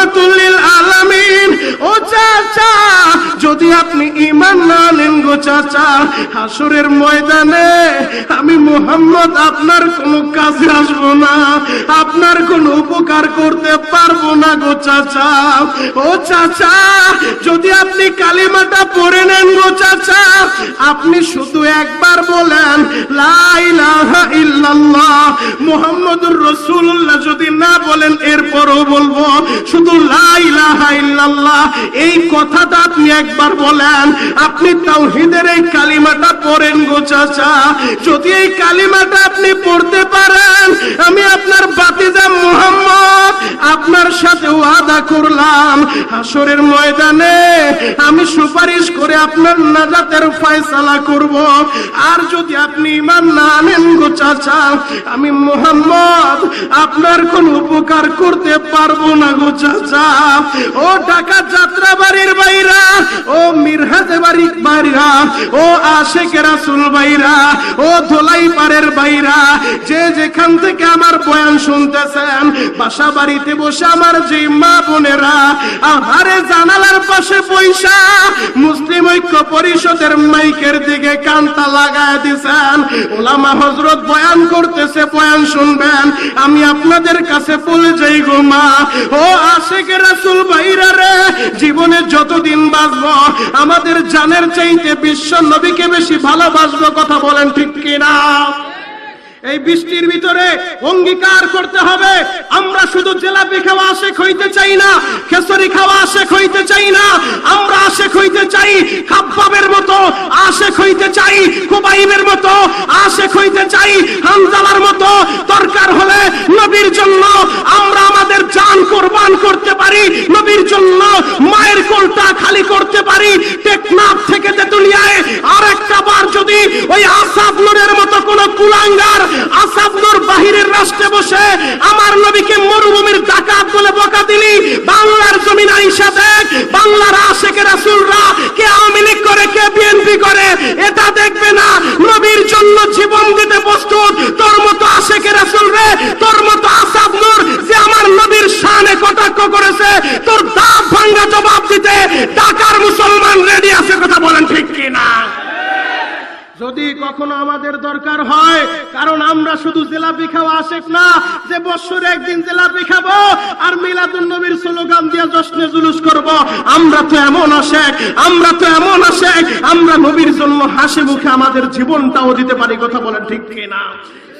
রাহমাতুল লিল আলামিন। ও চাচা, যদি আপনি ঈমান না আনেন গো চাচা, হাসরের ময়দানে আমি মুহাম্মদ আপনার কোনো কাজে আসবো না, আপনার কোনো উপকার করতে পারবো না গো চাচা। ও চাচা, যদি আপনি কালিমাটা পড়ে নেন গো চাচা, আপনি শুধু একবার বলেন লা ইলাহা ইল্লাল্লাহ মুহাম্মাদুর রাসূলুল্লাহ, যদি না বলেন এরপরও বলবো, শুধু লা ইলাহা ইল্লাল্লাহ এই কথাটা আপনি একবার বলেন, আপনি তাওহীদের এই কালিমাটা পড়েন গো চাচা, যদি এই কালিমাটা আপনি পড়তে পারেন, আমি আপনার ভাতিজা মুহাম্মদ আপনার সাথে ওয়াদা করলাম, হাসরের ময়দানে আমি সুপারিশ করে আপনার নাজাতের ফয়সালা করব। আর যদি আপনি ঈমান না আনেন গো চাচা, আমি মুহাম্মদ আপনার কোনো উপকার করতে পারবো না গো চাচা। ও ঢাকা যাত্রাবাড়ির বাইরা, ও মিরহাজে বাড়ির বাইরা, ও আশেকে রাসূল বাইরা, ও ধোলাই পাড়ের বাইরা, যে যেখান থেকে আমার বয়ান শুনতেছেন, বাসা বাড়িতে বসে আমার যে মা বোনেরা আহারে জানালার পাশে বৈশা মুসলিম ঐক্য পরিষদের মাইকের দিকে কানটা লাগায় দিছেন, ওলামা হযরত বয়ান করতেছে, বয়ান শুনবেন, আমি আপনাদের কাছে বলে যাই গো মা, ও আশেকে রাসূল ভাইরা রে, জীবনে যতদিন বাঁচবো আমাদের জানের চাইতে বিশ্ব নবীকে বেশি ভালোবাসবো। কথা বলেন ঠিক কিনা? এই বৃষ্টির ভিতরে অঙ্গীকার করতে হবে, আমরা শুধু জিলাপি খাওয়া আশেক হইতে চাই না, খেসরি খাওয়া আশেক হইতে চাই না, আমরা আশেক হইতে চাই খাব্বাবের মতো, আশেক হইতে চাই খুবাইবের মতো, আশেক হইতে চাই হানজালার মতো। দরকার হলে নবীর জন্য আমরা আমাদের জান কুরবান করতে পারি, নবীর জন্য মায়ের কোলটা খালি করতে পারি। টেকনাফ থেকে তেতুলিয়ায় আরেকটা বার যদি ওই আসাদ নূরের মতো কোন কুলাঙ্গার আসাদ নূর বাহিরের রাষ্ট্রে বসে আমার নবীকে মরুভূমির ডাকাত বলে বকা দিলি, বাংলার জমিন আইসা দেখ বাংলার আশেকে রাসূলরা কে আওয়ামী লীগ করে কে বিএনপি করে, এটা দেখবে না, নবীর জন্য জীবন দিতে প্রস্তুত তোর মতো আশেকে রাসূল রে, তোর মতো আসাদ নূর যে আমার নবীর শানে কটাক্ষ করেছে, তোর দাঁত ভাঙা জবাব দিতে ঢাকার মুসলমান রেডি আছে। কথা বলেন ঠিক কিনা? যদি কখনো আমাদের দরকার হয়, কারণ আমরা শুধু জিলাপি খাওয়া আশেক না যে বছরে একদিন জিলাপি খাবো আর মিলাদুন নবীর স্লোগান দিয়ে জশ্নে জুলুস করব, আমরা তো এমন আশেক, আমরা তো এমন আশেক, আমরা নবীর জন্য হাসি মুখে আমাদের জীবনটাও দিতে পারি। কথা বলেন ঠিক কিনা?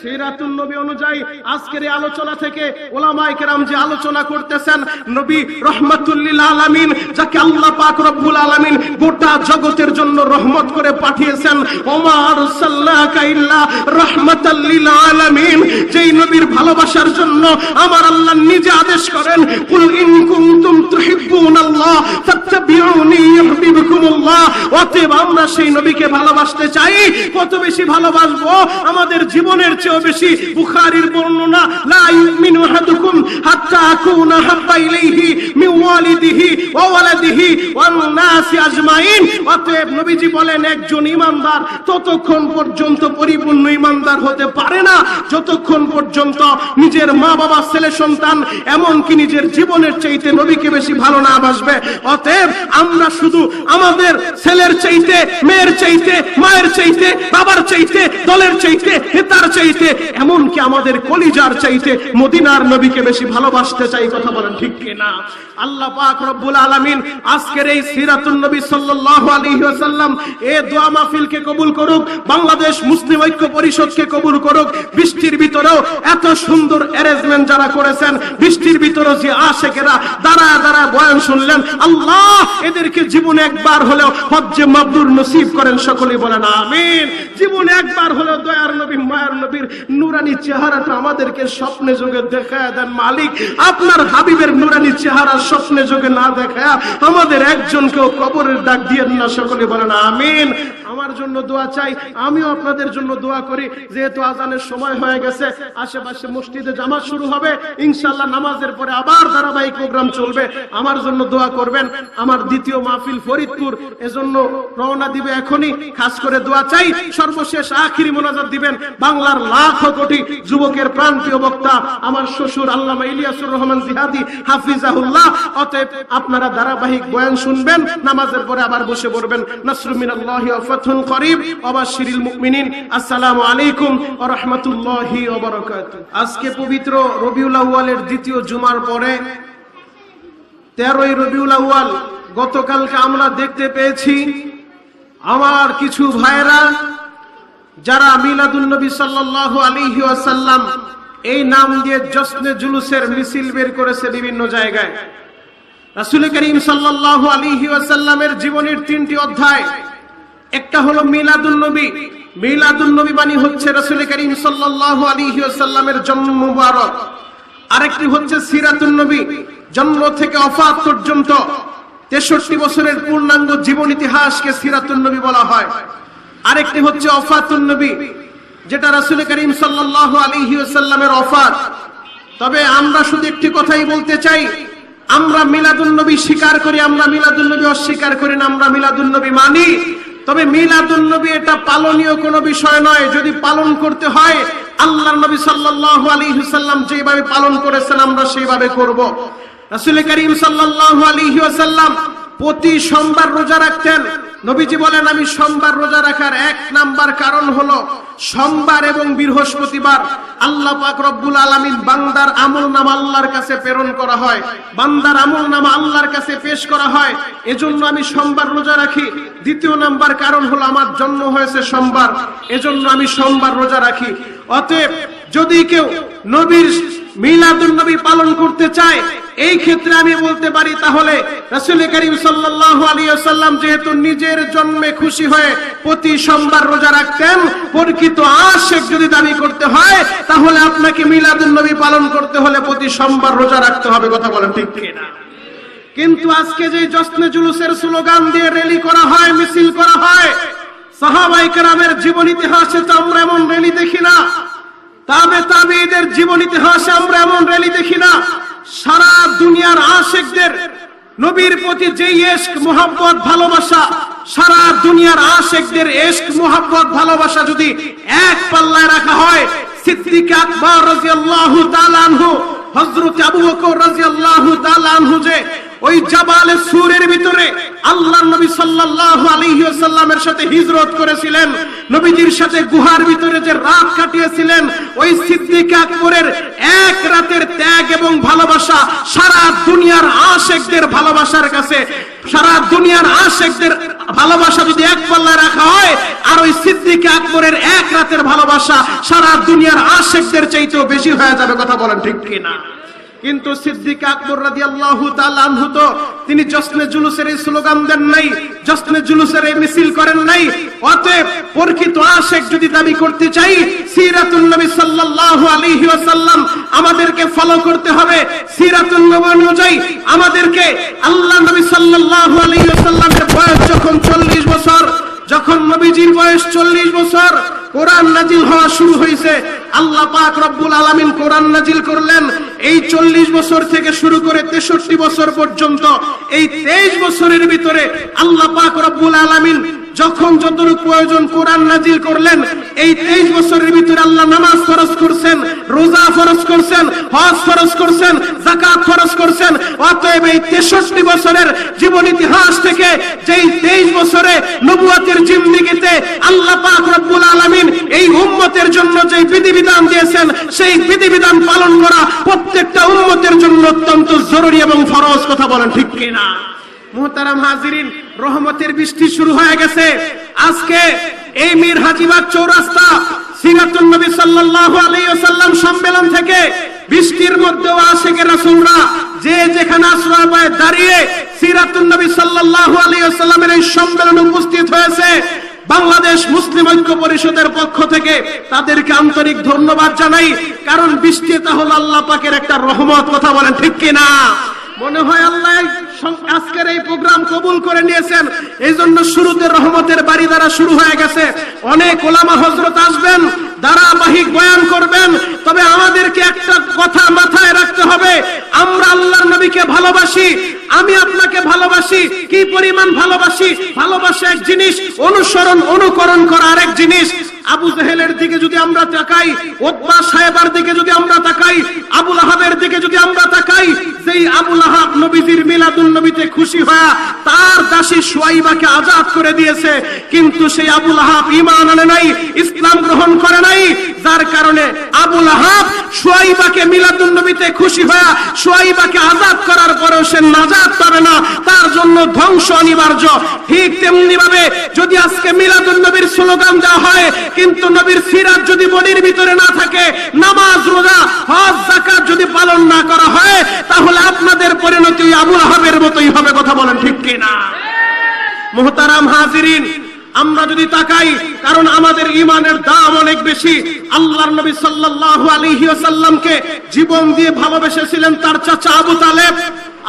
সিরাতুন নবী অনুযায়ী আজকের এই আলোচনা থেকে উলামায়ে কেরাম যে আলোচনা করতেছেন, নবী রাহমাতুল লিল আলামিন, যাকে আল্লাহ পাক রব্বুল আলামিন গোটা জগতের জন্য রহমত করে পাঠিয়েছেন, ওমা আরসালনাকা ইল্লা রাহমাতাল লিল আলামিন, যেই নবীর ভালোবাসার জন্য আমার আল্লাহ নিজে আদেশ করেন, কুল ইন কুনতুম তুহিব্বুনাল্লাহ ফাত্তাবিউনি ইউহিব্বুকুমুল্লাহ। অতএব আমরা সেই নবীকে ভালোবাসতে চাই, কত বেশি ভালোবাসবো আমাদের জীবনের চেয়ে বেশি। বুখারীর বর্ণনা, লা ইউমিনু আহাদুকুম হাত্তা আকুনা হাব্বা ইলাইহি মিন ওয়ালিদিহি ওয়া ওয়ালাদিহি ওয়ান নাসি আজমাইন। অতএব নবীজি বলেন, একজন ঈমানদার ততক্ষণ পর্যন্ত পরিপূর্ণ ঈমানদার হতে পারে না যতক্ষণ পর্যন্ত নিজের মা বাবা, ছেলে সন্তান, এমনকি নিজের জীবনের চাইতে নবীকে বেশি ভালো না বাসবে। অতএব আমরা শুধু আমাদের ছেলের চাইতে, মেয়ের চাইতে, মায়ের চাইতে, বাবার চাইতে, দলের চাইতে, নেতার চাইতে, এমনকি আমাদের কলিজার চাইতে মদিনার নবীকে বেশি ভালোবাসতে চাই। কথা বলেন ঠিক কিনা? আল্লাহ পাক রব্বুল আলামিন আজকের এই সিরাতুন নবী সাল্লাল্লাহু আলাইহি ওয়াসাল্লাম এই দোয়া মাহফিলকে কবুল করুক, বাংলাদেশ মুসলিম ঐক্য পরিষদকে কবুল করুক। বৃষ্টির ভিতরেও এত সুন্দর অ্যারেঞ্জমেন্ট যারা করেছেন, বৃষ্টির ভিতরেও যে আশেকেরা দাঁড়ায় দাঁড়ায় বয়ান শুনলেন, আল্লাহ এদেরকে জীবনে একবার হলেও হজ্জে মাবরুর নসিব করেন। সকলেই বলেন আমিন। জীবনে একবার হলেও দয়ার নবী, মায়ার নবীর নুরানি চেহারাটা আমাদেরকে স্বপ্নে যোগে দেখায় দেন মালিক। আপনার হাবিবের নুরানি চেহারা স্বপ্নে যোগে না দেখায় আমাদের একজনকেও কবরের ডাক দিয়েন না। সকলে বলেন আমিন। আমার জন্য দোয়া চাই, আমিও আপনাদের জন্য দোয়া করি। যেহেতু আজানের সময় হয়ে গেছে, আশেপাশে মসজিদে জামাত শুরু হবে, ইনশাআল্লাহ নামাজের পরে আবার ধারাবাহিক প্রোগ্রাম চলবে। আমার জন্য দোয়া করবেন। আমার দ্বিতীয় মাহফিল ফরিদপুর, এজন্য রওনা দিবে এখনই। খাস করে দোয়া চাই। সর্বশেষ আখিরি মোনাজাত দিবেন বাংলার লাখ কোটি যুবকের প্রাণপ্রিয় বক্তা আমার শ্বশুর আল্লামা ইলিয়াসুর রহমান জিহাদি হাফিজাহুল্লাহ। অতএব আপনারা ধারাবাহিক বয়ান শুনবেন, নামাজের পরে আবার বসে পড়বেন। নাসরুম মিনাল্লাহি ওয়া ফাতহুন করিব ওয়া বাশশিরিল মুমিনিন। আসসালামু আলাইকুম ওয়া রাহমাতুল্লাহি ওয়া বারাকাতুহু। আজকে পবিত্র রবিউল আউয়ালের দ্বিতীয় জুমার পরে 13ই রবিউল আউয়াল, গতকালকে আমরা দেখতে পেয়েছি আমার কিছু ভাইরা যারা মিলাদুন নবী সাল্লাল্লাহু আলাইহি ওয়াসাল্লাম এই নাম দিয়ে জশ্নে জুলুসের মিছিল বের করেছে বিভিন্ন জায়গায়। রাসূল করিম সাল্লাল্লাহু আলাইহি ওয়াসাল্লামের জীবনের 3টি অধ্যায়। একটা হলো মিলাদুন নবী। মিলাদুন নবী মানে হচ্ছে রাসূল করিম সাল্লাল্লাহু আলাইহি ওয়াসাল্লামের জন্ম মুবারক। আরেকটি হচ্ছে সিরাতুন নবী, জন্ম থেকে ওফাত পর্যন্ত 63 বছরের পূর্ণাঙ্গ জীবন ইতিহাসকে সিরাতুন নবী বলা হয়। আরেকটি হচ্ছে ওফাতুন নবী, যেটা রাসূল করিম সাল্লাল্লাহু আলাইহি ওয়াসাল্লামের ওফাত। তবে আমরা শুধু একটি কথাই বলতে চাই, আমরা মিলাদুন নবী স্বীকার করি, আমরা মিলাদুন নবী অস্বীকার করি না, আমরা মিলাদুন নবী মানি। তবে মিলাদুন নবী এটা পালনীয় কোনো বিষয় নয়। যদি পালন করতে হয়, আল্লাহর নবী সাল্লাল্লাহু আলাইহি ওয়াসাল্লাম যেভাবে পালন করেছেন আমরা সেইভাবে করব। রাসূল করিম সাল্লাল্লাহু আলাইহি ওয়াসাল্লাম প্রতি সোমবার রোজা রাখতেন। নবীজি বলেন, আমি সোমবার রোজা রাখার 1 নাম্বার কারণ হলো সোমবার এবং বৃহস্পতিবার আল্লাহ পাক রব্বুল আলামিন বান্দার আমলনামা আল্লাহর কাছে প্রেরণ করা হয়, বান্দার আমলনামা আল্লাহর কাছে পেশ করা হয়। এজন্য আমি সোমবার রোজা রাখি। দ্বিতীয় নাম্বার কারণ হলো আমার জন্ম হয়েছে সোমবার, এজন্য আমি সোমবার রোজা রাখি। অতএব যদি কেউ নবীর মিলাদুন নবী পালন করতে চায়, এই ক্ষেত্রে আমি বলতে পারি তাহলে রাসূল করিম সাল্লাল্লাহু আলাইহি ওয়াসাল্লাম যেহেতু নিজের জন্মে খুশি হয়ে প্রতি সোমবার রোজা রাখতেন, প্রকৃত আশিক যদি দাবি করতে হয় তাহলে আপনাকে মিলাদুন নবী পালন করতে হলে প্রতি সোমবার রোজা রাখতে হবে। কথা বলেন ঠিক কিনা? কিন্তু আজকে যে জশ্নে জুলুসের স্লোগান দিয়ে র্যালি করা হয়, মিছিল করা হয়, সাহাবায়ে কেরামের জীবন ইতিহাসে তো আমরা এমন র্যালি দেখি না, তাবেঈদের জীবন ইতিহাসে আমরা এমন র্যালি দেখি না। সারা দুনিয়ার আশিকদের নবীর প্রতি যে ইশক মুহাব্বত ভালোবাসা, সারা দুনিয়ার আশিকদের ইশক মুহাব্বত ভালোবাসা যদি এক পাল্লায় রাখা হয়, সিদ্দিক আকবর রাদিয়াল্লাহু তাআলা আনহু, হযরত আবু বকর রাদিয়াল্লাহু তাআলা আনহু যে ওই জাবালে সূরের ভিতরে আল্লাহর নবী সাল্লাল্লাহু আলাইহি ওয়াসাল্লামের সাথে হিজরত করেছিলেন, নবীজির সাথে গুহার ভিতরে যে রাত কাটিয়েছিলেন, ওই সিদ্দিক আকবরের এক রাতের ত্যাগ এবং ভালোবাসা সারা দুনিয়ার আশিকদের ভালোবাসার কাছে, সারা দুনিয়ার আশিকদের ভালোবাসা যদি এক পাল্লায় রাখা হয়, আর ওই সিদ্দিক আকবরের এক রাতের ভালোবাসা সারা দুনিয়ার আশিকদের চাইতেও বেশি হয়ে যাবে। কথা বলেন ঠিক কিনা? কিন্তু সিদ্দিক আকবর রাদিয়াল্লাহু তাআলা আনহু তো তিনি জশ্নে জুলুসের এই স্লোগান দেন নাই, জশ্নে জুলুসের এই মিছিল করেন নাই। অতএব প্রকৃত আশিক যদি দাবি করতে চাই, সিরাতুন নবী সাল্লাল্লাহু আলাইহি ওয়াসাল্লাম আমাদেরকে ফলো করতে হবে। সিরাতুন নবী অনুযায়ী আমাদেরকে আল্লাহ নবী সাল্লাল্লাহু আলাইহি ওয়াসাল্লামের বয়স যখন 40 বছর, যখন নবীজির বয়স 40 বছর, কোরআন নাজিল হওয়া শুরু হয়েছে। আল্লাহ পাক রব্বুল আলামিন কোরআন নাজিল করলেন। এই 40 বছর থেকে শুরু করে 63 বছর পর্যন্ত এই 23 বছরের ভিতরে আল্লাহ পাক রব্বুল আলামিন যখন যতটুকু প্রয়োজন কোরআন নাজিল করলেন। এই 23 বছরের ভিতরে আল্লাহ নামাজ ফরজ করছেন, রোজা ফরজ করছেন, হজ ফরজ করছেন, যাকাত ফরজ করছেন। অতএব এই 63 বছরের জীবন ইতিহাস থেকে যেই 23 বছরে নবুয়তের জিন্দেগিতে আল্লাহ পাক রব্বুল আলামিন এই উম্মতের জন্য যে বিধিবিধান দিয়েছেন, সেই বিধিবিধান পালন করা প্রত্যেকটা উম্মতের জন্য অত্যন্ত জরুরি এবং ফরজ। কথা বলেন ঠিক কিনা? মুহতারাম হাজিরিন, রহমতের বৃষ্টি শুরু হয়ে গেছে। আজকে এই মীর হাজিবাগ চৌরাস্তা সিরাতুন নবী সাল্লাল্লাহু আলাইহি ওয়াসাল্লাম সম্মেলন থেকে বৃষ্টির মধ্যেও আশিকে রাসূলরা যে যেখানে আশ্রয় পায় দাঁড়িয়ে সিরাতুন নবী সাল্লাল্লাহু আলাইহি ওয়াসাল্লামের এই সম্মেলনে উপস্থিত হয়েছে। বাংলাদেশ মুসলিম ঐক্য পরিষদের পক্ষ থেকে তাদেরকে আন্তরিক ধন্যবাদ জানাই। কারণ বৃষ্টি তা হলো আল্লাহ পাকের একটা রহমত। কথা বলেন ঠিক কিনা? মনে হয় আল্লাহ আজকের এই প্রোগ্রাম কবুল করে নিয়েছেন, এই জন্য শুরুতে রহমতের বাড়ি দ্বারা শুরু হয়ে গেছে। অনেক ওলামা হযরত আসবেন, ধারাবাহিক বয়ান করবেন। তবে আমাদেরকে একটা কথা মাথায় রাখতে হবে, আমরা আল্লাহর নবীকে ভালোবাসি, আমি আপনাকে ভালোবাসি। কি পরিমাণ ভালোবাসি? ভালোবাসা এক জিনিস, অনুসরণ অনুকরণ করা আরেক জিনিস। আবু জেহেলের দিকে যদি আমরা তাকাই, উতবা সাহেবের দিকে যদি আমরা তাকাই, আবু লাহাবের দিকে যদি আমরা তাকাই, যেই আবু লাহাব নবীজির মিলাদুন নবীতে খুশি হয়ে তার দাসী সুয়াইবাকে আজাদ করে দিয়েছে, কিন্তু সেই আবু লাহাব ঈমান আনে নাই, ইসলাম গ্রহণ করে নাই। যার কারণে আবু লাহাব সুয়াইবাকে মিলাদুন নবীতে খুশি হয়ে সুয়াইবাকে আজাদ করার পরেও সে নাজাত পাবে না, তার জন্য ধ্বংস অনিবার্য। ঠিক তেমনি ভাবে যদি আজকে মিলাদুন নবীর স্লোগান দেওয়া হয়, কিন্তু নবীর সিরাত যদি বডির ভিতরে না থাকে, নামাজ রোজা হজ যাকাত যদি পালন না করা হয়, তাহলে আপনাদের পরিণতি আবু লাহাবের মতোই হবে। কথা বলেন ঠিক কিনা? মুহতারাম হাজিরিন, আমরা যদি তাকাই, কারণ আমাদের ঈমানের দাম অনেক বেশি। আল্লাহর নবী সাল্লাল্লাহু আলাইহি ওয়াসাল্লামকে জীবন দিয়ে ভালোবেসেছিলেন তার চাচা আবু তালেব।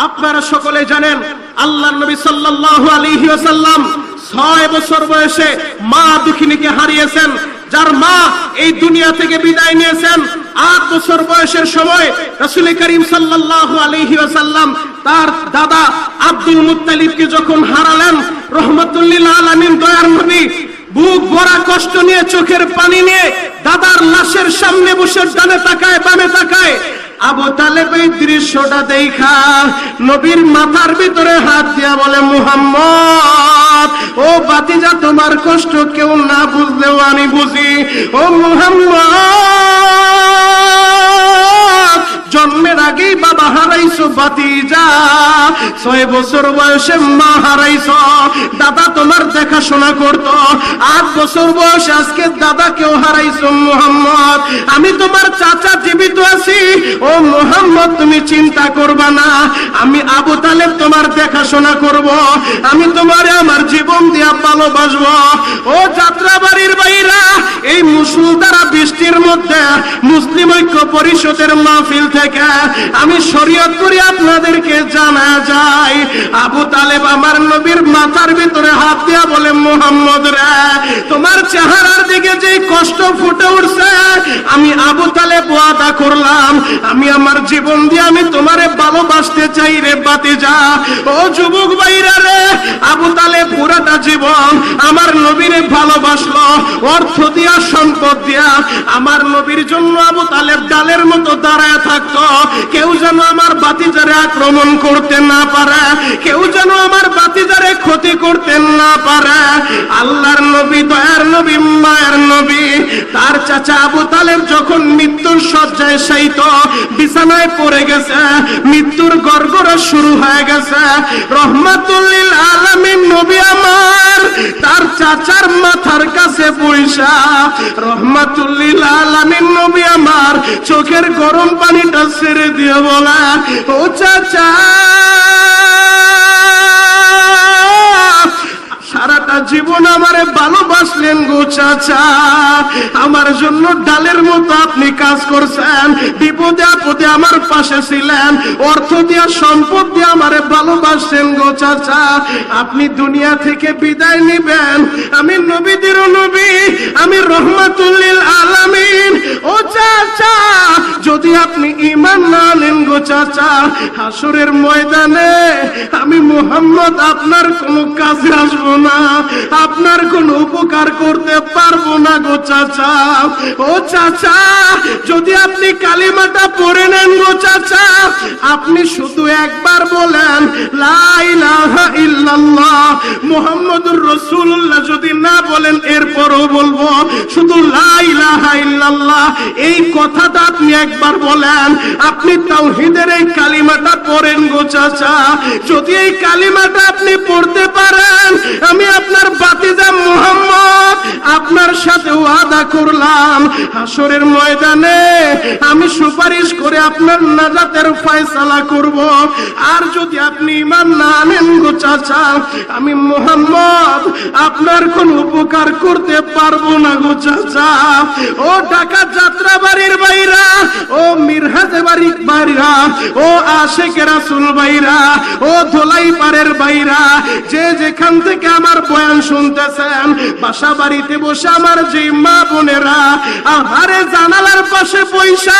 আপনারা সকলে জানেন, আল্লাহর নবী সাল্লাল্লাহু আলাইহি ওয়াসাল্লাম 6 বছর বয়সে মা দুখিনীকে হারিয়েছেন। যার মা এই দুনিয়া থেকে বিদায় নিয়েছেন 8 বছর বয়সের সময়। রাসূল করিম সাল্লাল্লাহু আলাইহি ওয়াসাল্লাম তার দাদা আব্দুল মুত্তালিবকে যখন হারালেন, রহমাতুল লিল আলামিন দয়ার নবী বুক ভরা কষ্ট নিয়ে, চোখের পানি নিয়ে দাদার লাশের সামনে বসে ডানে তাকায় বামে তাকায়। আবু তালেব এই দৃশ্যটা দেখা নবীর মাথার ভিতরে হাত দিয়া বলে, মুহাম্মদ, ও বাতিজা, তোমার কষ্ট কেউ না বুঝলেও আমি বুঝি। ও মুহাম্মদ, জন্মের আগেই বাবা হারাইছো বাতিজা, 6 বছর বয়সে মা হারাইছো, দাদা তোমার দেখাশোনা করত, 8 বছর বয়সে আজকে দাদাকেও হারাইছো। মুহাম্মদ, আমি তোমার চাচা জীবিত আছি। ও মুহাম্মদ, তুমি চিন্তা করবা না, আমি আবু তালেব তোমার দেখাশোনা করব, আমি তোমারে আমার জীবন দিয়া ভালোবাসবো। ও যাত্রাবাড়ির বাইরা, এই মুষলধারা বৃষ্টির মধ্যে মুসলিম ঐক্য পরিষদের মাহফিল থেকে আমি শরীয়ত করে আপনাদেরকে জানা যায়, আবু তালেব আমার নবীর মাথার ভিতরে হাত দিয়া বলে, মুহাম্মদ রে, তোমার চেহারার দিকে যে কষ্ট ফুটে উঠছে, আমি আবু তালেব ওয়াদা করলাম, আমি আমার জীবন দিয়ে আমি তোমারে ভালোবাসতে চাই রে বাতিজা। ও যুবক ভাইরা রে, আবু তালেব পুরাটা জীবন আমার নবীরে ভালোবাসলো, অর্থ দিয়া সম্পদ দিয়া। আমার নবীর জন্য আবু তালেব ডালের মতো দাঁড়ায় থাকতো, কেউ যেন আমার বাতিজারে আক্রমণ করতে না পারে, কেউ যেন আমার বাতিজারে ক্ষতি করতে না পারে। আল্লাহর নবী, দয়ার নবী, মায়ের নবী, তার চাচা আবু তালেব যখন মৃত্যুর শয্যায় শায়িত বিছানায় পড়ে গেছে, মৃত্যুর গড়গড়া শুরু হয়ে গেছে, রহমাতুল লিল আলামিন নবী আমার তার চাচার মাথার কাছে বইসা, রহমাতুল লিল আলামিন নবী আমার চোখের গরম পানিটা ছেড়ে দিয়ে বলা, ও চাচা, সারাটা জীবন আমারে ভালোবাসলেন গো চাচা, আমার জন্য ডালের মতো আপনি কাজ করছেন, বিপদে আপদে আমার পাশে ছিলেন, অর্থ দিয়া সম্পদ দিয়ে আমারে ভালোবাসছেন গো চাচা। আপনি দুনিয়া থেকে বিদায় নিবেন, আমি নবীদের নবী, আমি রহমাতুল লিল আলামিন। ও চাচা, যদি আপনি ঈমান না আনেন গো চাচা, হাসরের ময়দানে আমি মুহাম্মদ আপনার কোনো কাজে আসবো না, আপনার কোন উপকার করতে পারবো না গো চাচা। ও চাচা, যদি আপনি কালিমাটা পড়ে নেন গো চাচা, আপনি শুধু একবার বলেন লা ইলাহা ইল্লাল্লাহ মুহাম্মাদুর রাসূলুল্লাহ, যদি না বলেন এরপরও বলবো, শুধু লা ইলাহা ইল্লাল্লাহ এই কথাটা আপনি একবার বলেন, আপনি তাওহীদের এই কালিমাটা পড়েন গো চাচা, যদি এই কালিমাটা আপনি পড়তে পারেন, আমি আপনার বাতিজা মুহাম্মদ আপনার সাথে ওয়াদা করলাম, হাসরের ময়দানে আমি সুপারিশ করে আপনার নাজাতের ফয়সালা করব। আর যদি আপনি ঈমান না আনেন গো চাচা, আমি মুহাম্মদ আপনার কোন উপকার করতে পারবো না গো চাচা। ও ঢাকা যাত্রাবাড়ির বাইরা, ও মিরহাজে বাড়ির বাইরা, ও আশিকে রাসূল বাইরা, ও ধোলাই পাড়ের বাইরা, যে যেখান থেকে আমার বয়ান শুনতেছেন, বাসা বাড়িতে বসে আমার যে মা বোনেরা আহারে জানালার পাশে পয়সা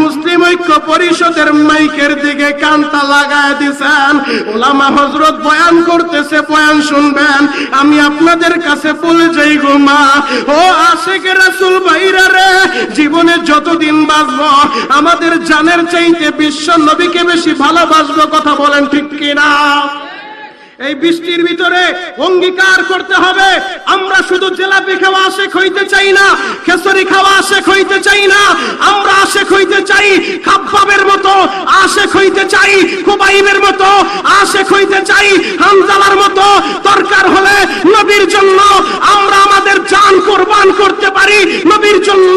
মুসলিম ঐক্য পরিষদের মাইকের দিকে কানটা লাগায় দিছেন, ওলামা হযরত বয়ান করতেছে, বয়ান শুনবেন। আমি আপনাদের কাছে বলে যাই গো মা, ও আশিকে রাসূল ভাইরা রে, জীবনে যতদিন বাঁচবো আমাদের জানের চাইতে বিশ্ব নবীকে বেশি ভালোবাসবো, কথা বলেন ঠিক কিনা? এই বৃষ্টির ভিতরে অঙ্গীকার করতে হবে, আমরা শুধু জিলাপি খাওয়া আশেক হইতে চাই না, খেসরি খাওয়া আশেক হইতে চাই না, আমরা আশেক হইতে চাই খাব্বাবের মতো, আশেক হইতে চাই খুবাইবের মতো, আশেক হইতে চাই হানজালার মতো। দরকার হলে নবীর জন্য আমরা আমাদের জান কুরবান করতে পারি, নবীর জন্য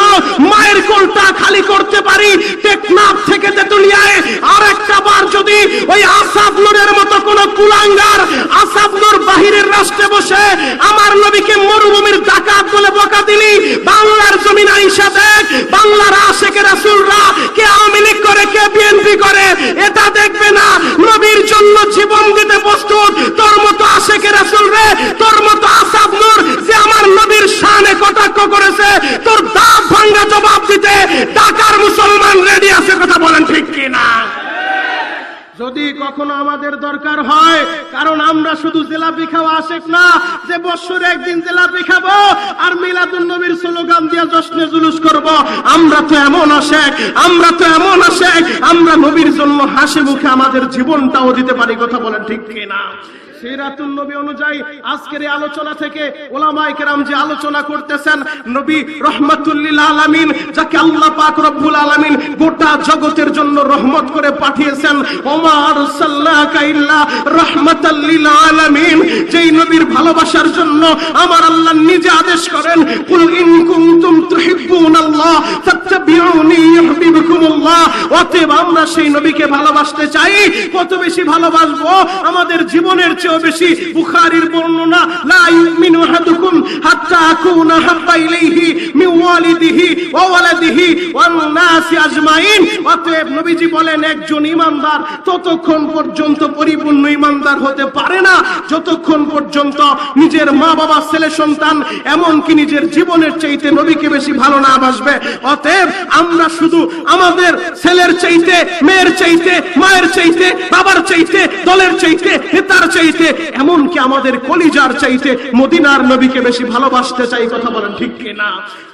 মায়ের কোলটা খালি করতে পারি। টেকনাফ থেকে তেতুলিয়ায় আরেকটা বার যদি ওই আসাদ নূরের মতো কোন কুলাঙ্গার আসাদ নূর বাহিরের রাষ্ট্রে বসে আমার নবীকে মরুভূমির ডাকাত বলে বকা দিলি, বাংলার জমিন আইসা দেখ বাংলার আশিকে রাসূলরা কে আওয়ামী লীগ করে কে বিএনপি করে, এটা দেখবে না। নবীর জন্য জীবন দিতে প্রস্তুত তোর মতো আশিকে রাসূল রে, তোর মতো আসাদ নূর যে আমার নবীর শানে কটাক্ষ করেছে, তোর দাঁত ভাঙা জবাব দিতে ঢাকার মুসলমান রেডি আছে, কথা বলেন ঠিক কিনা? যদি কখনো আমাদের দরকার হয়, কারণ আমরা শুধু জিলাপি খাওয়া আশেক না যে বছরে একদিন জিলাপি খাবো আর মিলাদুন নবীর স্লোগান দিয়ে জশ্নে জুলুস করব। আমরা তো এমন আশেক, আমরা তো এমন আশেক, আমরা নবীর জন্য হাসি মুখে আমাদের জীবনটাও দিতে পারি, কথা বলেন ঠিক কিনা? সিরাতুন নবী অনুযায়ী আজকের এই আলোচনা থেকে উলামায়ে কেরাম যে আলোচনা করতেছেন, নবী রাহমাতুল লিল আলামিন, যাকে আল্লাহ পাক রব্বুল আলামিন গোটা জগতের জন্য রহমত করে পাঠিয়েছেন, ওমা আরসালনাকা ইল্লা রাহমাতাল লিল আলামিন, যেই নবীর ভালোবাসার জন্য আমার আল্লাহ নিজে আদেশ করেন, কুল ইন কুনতুম তুহিব্বুনাল্লাহ ফাত্তাবিউনি ইউহিব্বুকুমুল্লাহ। অতএব আমরা সেই নবীকে ভালোবাসতে চাই, কত বেশি ভালোবাসবো আমাদের জীবনের বেশি। বুখারীর বর্ণনা, লা ইউমিনু আহাদুকুম হাত্তা আকুনা হাব্বা ইলাইহি মিন ওয়ালিদিহি ওয়া ওয়ালাদিহি ওয়ান নাসি আজমাইন। অতএব নবীজি বলেন একজন ঈমানদার ততক্ষণ পর্যন্ত পরিপূর্ণ ঈমানদার হতে পারে না যতক্ষণ পর্যন্ত নিজের মা বাবা, ছেলে সন্তান, এমনকি নিজের জীবনের চাইতে নবীকে বেশি ভালো না বাসবে। অতএব আমরা শুধু আমাদের ছেলের চাইতে, মেয়ের চাইতে, মায়ের চাইতে, বাবার চাইতে, দলের চাইতে, নেতার চাইতে, এমনকি আমাদের কলিজার চাইতে মদিনার নবীকে বেশি ভালোবাসতে চাই, কথা বলেন ঠিক কিনা?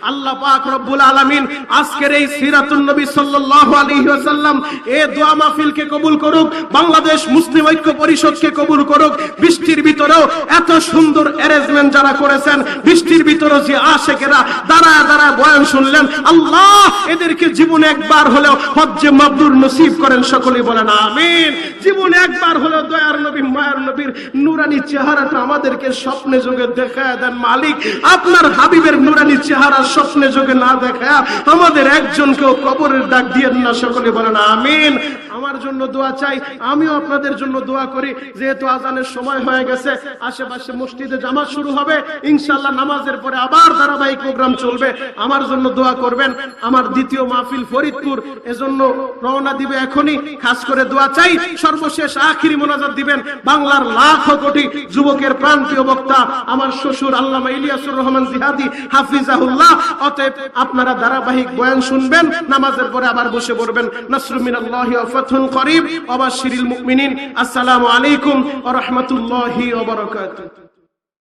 আল্লাহ পাক রব্বুল আলামিন আজকের এই সিরাতুন নবী সাল্লাল্লাহু আলাইহি ওয়াসাল্লাম এই দোয়া মাহফিলকে কবুল করুক, বাংলাদেশ মুসলিম ঐক্য পরিষদকে কবুল করুক। বৃষ্টির ভিতরেও এত সুন্দর অ্যারেঞ্জমেন্ট যারা করেছেন, বৃষ্টির ভিতরেও যে আশিকেরা দাঁড়ায় দাঁড়ায় বয়ান শুনলেন, আল্লাহ এদেরকে জীবনে একবার হলেও হজ্জে মাবরুর নসিব করেন, সকলেই বলেন আমিন। জীবনে একবার হলেও দয়ার নবী, মায়ার নবীর নুরানি চেহারাটা আমাদেরকে স্বপ্নে যোগে দেখায় দেন মালিক। আপনার হাবিবের নুরানি চেহারা স্বপ্নে যোগে না দেখায় আমাদের একজনকেও কবরের ডাক দিয়েন না, সকলে বলেন আমিন। আমার জন্য দোয়া চাই, আমিও আপনাদের জন্য দোয়া করি। যেহেতু আজানের সময় হয়ে গেছে, আশেপাশে মসজিদে জামাত শুরু হবে, ইনশাআল্লাহ নামাজের পরে আবার ধারাবাহিক প্রোগ্রাম চলবে। আমার জন্য দোয়া করবেন। আমার দ্বিতীয় মাহফিল ফরিদপুর, এজন্য রওনা দিবে এখনই, খাস করে দোয়া চাই। সর্বশেষ আখিরি মোনাজাত দিবেন বাংলার লাখ কোটি যুবকের প্রাণপ্রিয় বক্তা আমার শ্বশুর আল্লামা ইলিয়াসুর রহমান জিহাদি হাফিজাহুল্লাহ। অতএব আপনারা ধারাবাহিক বয়ান শুনবেন, নামাজের পরে আবার বসে পড়বেন। নাসরুম মিনাল্লাহি ওয়া ফাতহুন করিব ওয়া বাশশিরিল মুমিনিন। আসসালামু আলাইকুম ওয়া রাহমাতুল্লাহি ওয়া বারাকাতুহু।